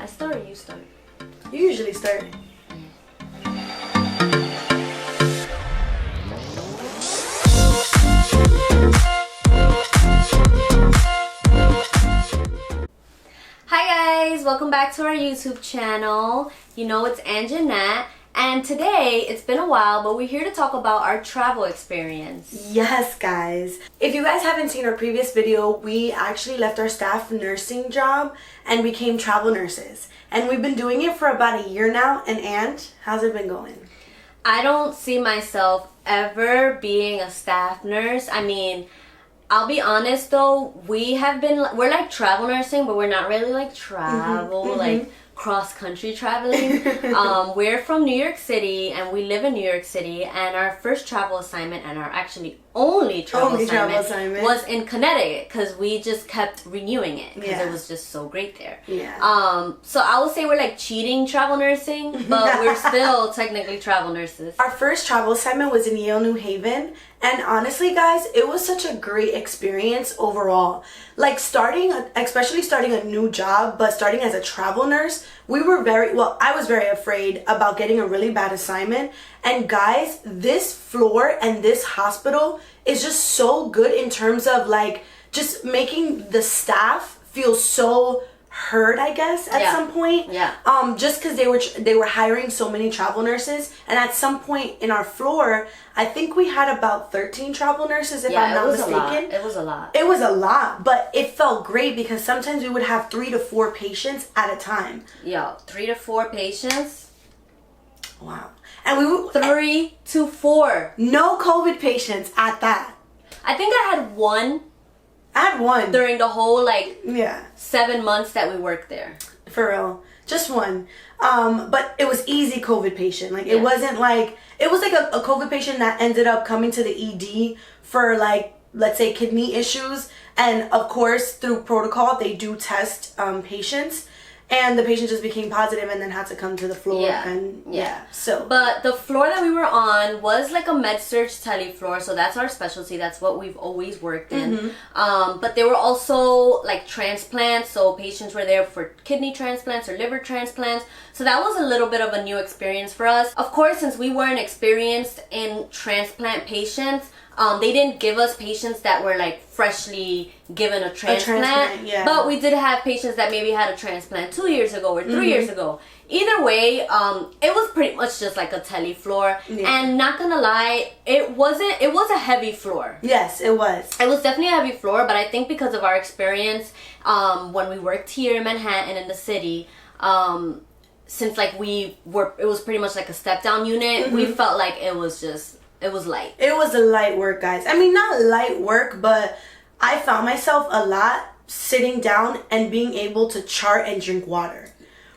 I start or you start? You usually start. Hi guys, welcome back to our YouTube channel. You know it's Ang&Nat, and today it's been a while, but we're here to talk about our travel experience. Yes, guys. If you guys haven't seen our previous video, we actually left our staff nursing job and became travel nurses. And we've been doing it for about a year now. And how's it been going? I don't see myself ever being a staff nurse. I mean, I'll be honest though, we're like travel nursing, but we're not really like travel, like cross-country traveling. We're from New York City and we live in New York City, and our first travel assignment and our actually only travel assignment was in Connecticut because we just kept renewing it because it was just so great there. So I would say we're like cheating travel nursing, but we're still technically travel nurses. Our first travel assignment was in Yale New Haven, and honestly guys, it was such a great experience overall. Like especially starting a new job, but starting as a travel nurse, I was very afraid about getting a really bad assignment. And guys, this floor and this hospital is just so good in terms of like just making the staff feel so heard, I guess, at some point. Just because they were hiring so many travel nurses, and at some point in our floor, I think we had about 13 travel nurses, if I'm not mistaken. It was a lot. It was a lot, but it felt great because sometimes we would have 3 to 4 patients at a time. Yo, 3 to 4 patients. Wow. And we would 3 to 4. No COVID patients at that. I think I had one. I had one during the whole 7 months that we worked there. For real, just one. But it was easy COVID patient. Like it wasn't like it was like a COVID patient that ended up coming to the ED for let's say kidney issues, and of course through protocol they do test patients. And the patient just became positive and then had to come to the floor. But the floor that we were on was like a MedSurg tele floor, so that's our specialty. That's what we've always worked in. But there were also like transplants, so patients were there for kidney transplants or liver transplants. So that was a little bit of a new experience for us. Of course, since we weren't experienced in transplant patients, they didn't give us patients that were like freshly given a transplant. But we did have patients that maybe had a transplant 2 years ago or 3 years ago. Either way, it was pretty much just like a tele floor. And not gonna lie, it was a heavy floor. Yes, it was. It was definitely a heavy floor, but I think because of our experience when we worked here in Manhattan in the city, since like it was pretty much like a step down unit, we felt like it was light. It was a light work, guys. I mean, not light work, but I found myself a lot sitting down and being able to chart and drink water.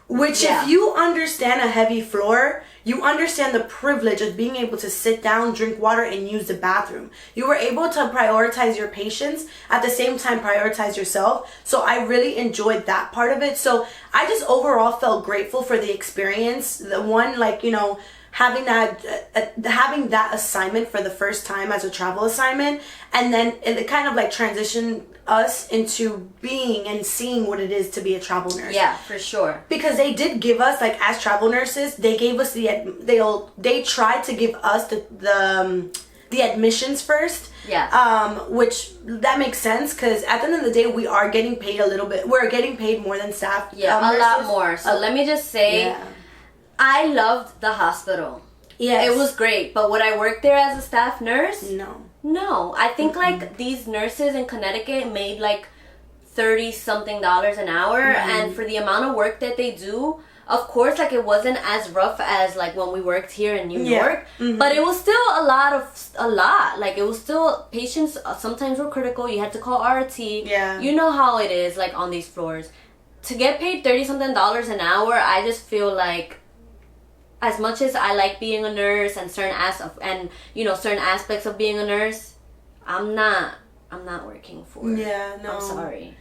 Which if you understand a heavy floor, you understand the privilege of being able to sit down, drink water, and use the bathroom. You were able to prioritize your patients, at the same time prioritize yourself. So I really enjoyed that part of it. So I just overall felt grateful for the experience. The one, having that assignment for the first time as a travel assignment, and then it kind of like transitioned us into being and seeing what it is to be a travel nurse. Yeah, for sure. Because they did give us, like, as travel nurses, they gave us they tried to give us the admissions first. Which that makes sense because at the end of the day we are getting paid a little bit. We're getting paid more than staff. A lot more. So let me just say, I loved the hospital. It was great. But would I work there as a staff nurse? No. I think like these nurses in Connecticut made like $30-something an hour, and for the amount of work that they do, of course, like it wasn't as rough as like when we worked here in New York, but it was still a lot. Like it was still, patients sometimes were critical. You had to call RT. You know how it is like on these floors. To get paid $30-something an hour, I just feel like, as much as I like being a nurse and certain aspects of being a nurse, I'm not working for it. I'm sorry.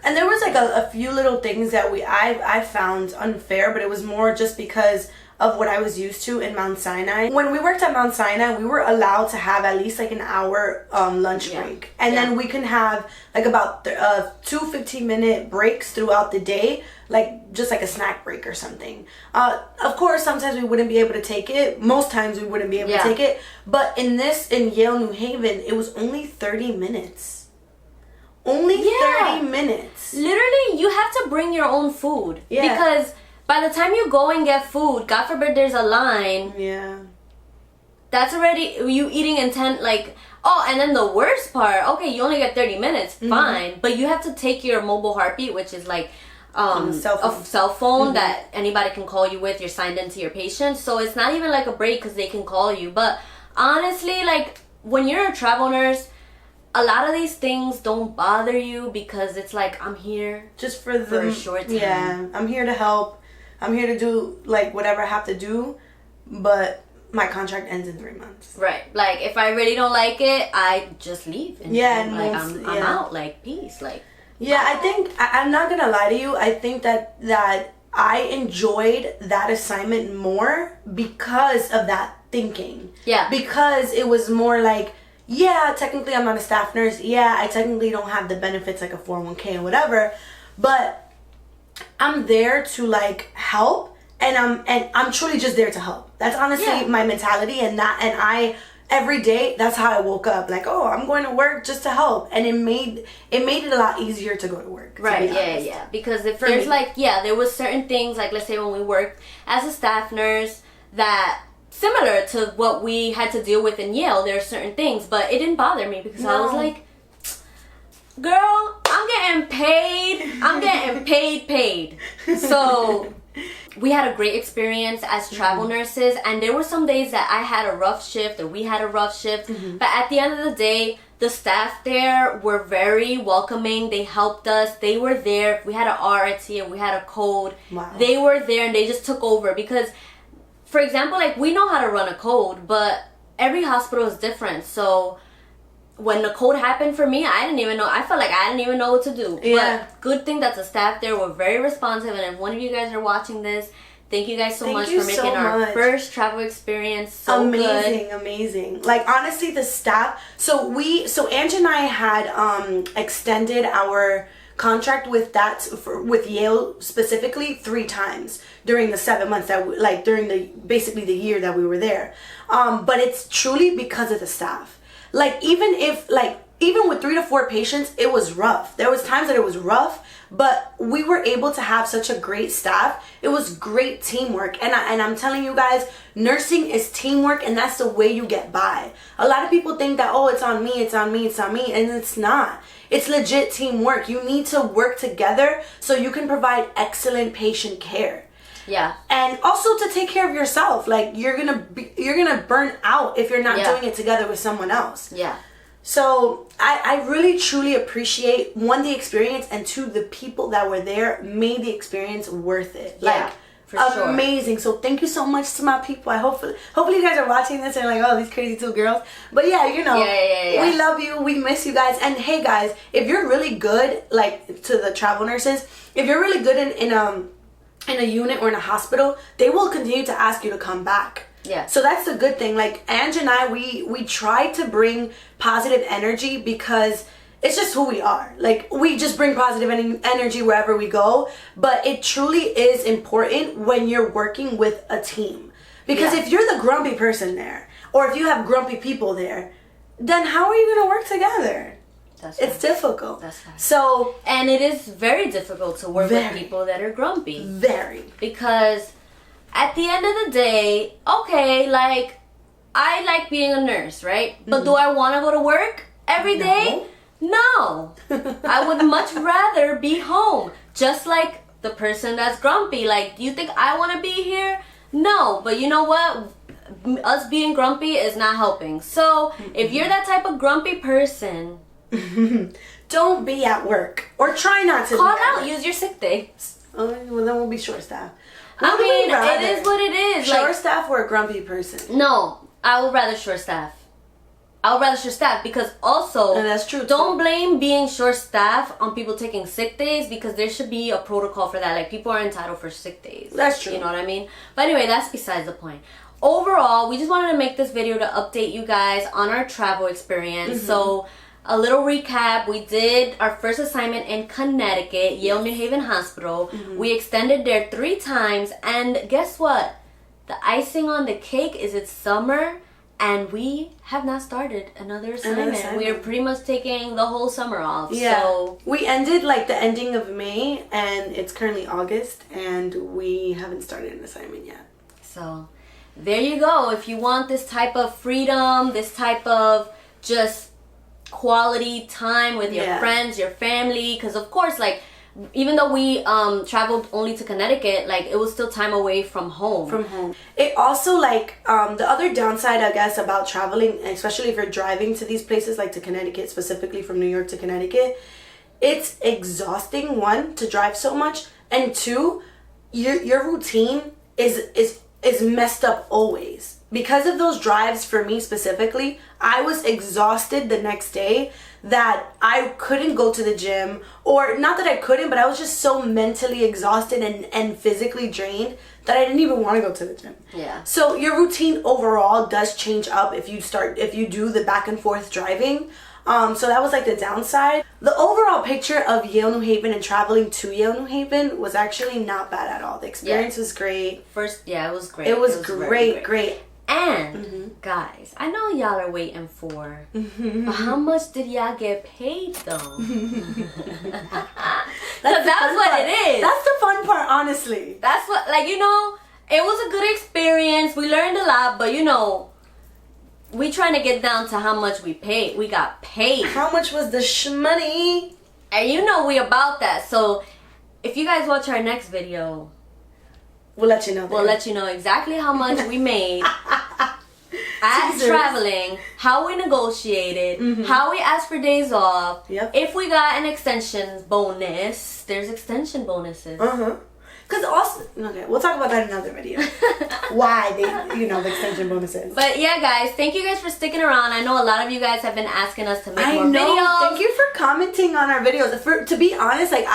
And there was like a few little things that I found unfair, but it was more just because of what I was used to in Mount Sinai. When we worked at Mount Sinai, we were allowed to have at least like an hour lunch break. And then we can have like about 2 15-minute breaks throughout the day, like just like a snack break or something. Of course, sometimes we wouldn't be able to take it. Most times we wouldn't be able to take it. But in Yale New Haven, it was only 30 minutes. Only 30 minutes. Literally, you have to bring your own food. Yeah. Because by the time you go and get food, God forbid there's a line. Yeah. That's already you eating intent, like, oh, and then the worst part, okay, you only get 30 minutes, fine. But you have to take your mobile heartbeat, which is like a cell phone that anybody can call you with. You're signed into your patient. So it's not even like a break because they can call you. But honestly, like, when you're a travel nurse, a lot of these things don't bother you because it's like, I'm here just for a short time. Yeah, I'm here to help. I'm here to do like whatever I have to do, but my contract ends in 3 months. Right. Like, if I really don't like it, I just leave. And I'm out. Like, peace. Like. Yeah, I think I'm not gonna lie to you. I think that I enjoyed that assignment more because of that thinking. Yeah. Because it was more like, yeah, technically I'm not a staff nurse. Yeah, I technically don't have the benefits like a 401k and whatever, but I'm there to like help, and I'm truly just there to help. That's honestly my mentality, and I every day that's how I woke up. Like, oh, I'm going to work just to help, and it made it a lot easier to go to work. Right? Yeah. Because if there's like there was certain things, like let's say when we worked as a staff nurse that similar to what we had to deal with in Yale, there are certain things, but it didn't bother me because I was like, girl, I'm getting paid. So we had a great experience as travel nurses, and there were some days that I had a rough shift or we had a rough shift, but at the end of the day, the staff there were very welcoming. They helped us. They were there. If we had an RRT and we had a code, they were there and they just took over because, for example, like, we know how to run a code, but every hospital is different. So when the code happened for me, I felt like I didn't even know what to do. Yeah. But good thing that the staff there were very responsive, and if one of you guys are watching this, thank you guys so much for making our first travel experience so good. Amazing. Like, honestly, the staff, so Ange and I had extended our contract with Yale specifically 3 times during the 7 months that during basically the year that we were there. But it's truly because of the staff. Like, even with 3 to 4 patients, it was rough. There was times that it was rough, but we were able to have such a great staff. It was great teamwork. And I'm telling you guys, nursing is teamwork, and that's the way you get by. A lot of people think that, oh, it's on me, and it's not. It's legit teamwork. You need to work together so you can provide excellent patient care. Yeah. And also to take care of yourself. Like, you're gonna burn out if you're not doing it together with someone else. Yeah. So I really truly appreciate, 1, the experience, and 2, the people that were there made the experience worth it. Yeah. Like, amazing. So thank you so much to my people. I hopefully you guys are watching this and like, oh, these crazy 2 girls. But yeah, we love you. We miss you guys. And hey guys, if you're really good, like, to the travel nurses, if you're really good in a unit or in a hospital, they will continue to ask you to come back. Yeah. So that's the good thing. Like, Ange and I, we try to bring positive energy because it's just who we are. Like, we just bring positive energy wherever we go. But it truly is important when you're working with a team. Because if you're the grumpy person there, or if you have grumpy people there, then how are you going to work together? It's difficult. That's right. So, and it is very difficult to work with people that are grumpy. Very. Because at the end of the day, okay, like, I like being a nurse, right? But do I want to go to work every day? No. I would much rather be home. Just like the person that's grumpy. Like, do you think I want to be here? No. But you know what? Us being grumpy is not helping. So, if you're that type of grumpy person, don't be at work, or try not to. Call out. Use your sick days. Well, then we'll be short staff. It is what it is. Short staff or a grumpy person? No, I would rather short staff. I would rather short-staffed because also... And that's true. Don't blame being short-staffed on people taking sick days because there should be a protocol for that. Like, people are entitled for sick days. That's true. You know what I mean? But anyway, that's besides the point. Overall, we just wanted to make this video to update you guys on our travel experience. So, a little recap. We did our first assignment in Connecticut, Yale New Haven Hospital. We extended there 3 times. And guess what? The icing on the cake is it's summer. And we have not started another assignment. We are pretty much taking the whole summer off. Yeah. So we ended like the ending of May, and it's currently August, and we haven't started an assignment yet. So there you go. If you want this type of freedom, this type of just quality time with your friends, your family, because of course, like, even though we traveled only to Connecticut, like, it was still time away from home. It also, like, the other downside, I guess, about traveling, especially if you're driving to these places, like to Connecticut, specifically from New York to Connecticut, it's exhausting, 1, to drive so much, and 2, your routine is messed up always. Because of those drives, for me specifically, I was exhausted the next day that I couldn't go to the gym, or not that I couldn't, but I was just so mentally exhausted and physically drained that I didn't even want to go to the gym. Yeah. So your routine overall does change up if you do the back and forth driving. So that was like the downside. The overall picture of Yale New Haven and traveling to Yale New Haven was actually not bad at all. The experience was great. It was great. It was great. And guys, I know y'all are waiting for, but how much did y'all get paid though? That's what it is. That's the fun part, honestly. That's what, like, you know, it was a good experience. We learned a lot, but you know, we trying to get down to how much we paid. We got paid. How much was the shmoney? And you know we about that. So if you guys watch our next video, we'll let you know. We'll let you know exactly how much we made at traveling, how we negotiated, how we asked for days off, if we got an extension bonus. There's extension bonuses. Because also, okay, we'll talk about that in another video. Why they, you know, the extension bonuses. But yeah, guys, thank you guys for sticking around. I know a lot of you guys have been asking us to make more videos. Thank you for commenting on our videos. To be honest, like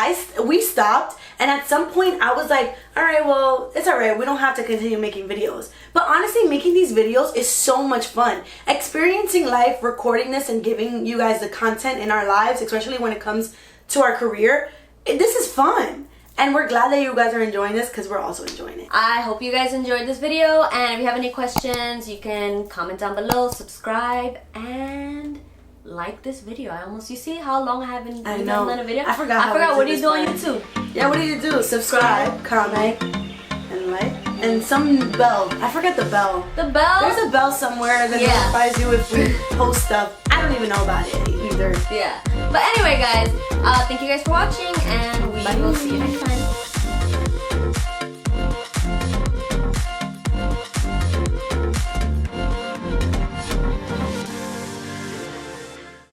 we stopped, and at some point I was like, all right, well, it's all right. We don't have to continue making videos. But honestly, making these videos is so much fun. Experiencing life, recording this, and giving you guys the content in our lives, especially when it comes to our career, this is fun. And we're glad that you guys are enjoying this because we're also enjoying it. I hope you guys enjoyed this video. And if you have any questions, you can comment down below, subscribe, and like this video. You see how long I haven't done a video? I forgot what do you do on YouTube? Yeah, what do you do? Subscribe, comment, and like. And some bell. I forgot the bell. The bell? There's a bell somewhere that notifies you if we post stuff. I don't even know about it either. Yeah. But anyway, guys, thank you guys for watching, and we will see you next time.